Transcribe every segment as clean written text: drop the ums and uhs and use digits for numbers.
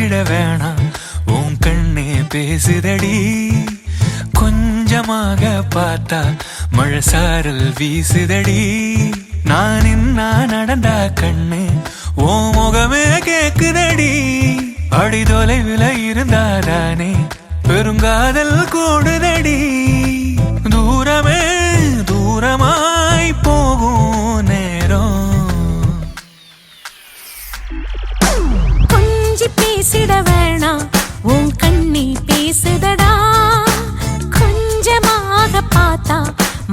பேசிட வேணாம் உன் கண்ணே பேசுதடி கொஞ்சமாக பார்த்தா மழை சாரல் வீசுதடி நான் இன்னா நடந்தா கண்ணு ஓ முகமே கேக்குதடி அடி தொலைவில் இருந்தாதானே பெருங்காதல் கூடுதடி தூரமே தூரமாய் போகும் நேரம் கொஞ்சி பேசிட வேணாம் உன் கண்ணி பேசுதடா கொஞ்சமாக பார்த்தா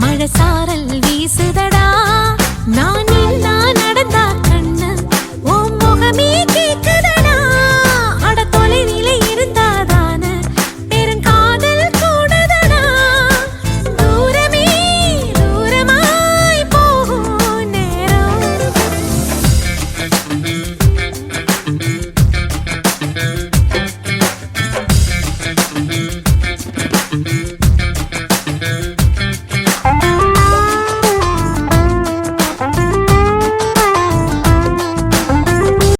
மழை சாரல் வீசுதடா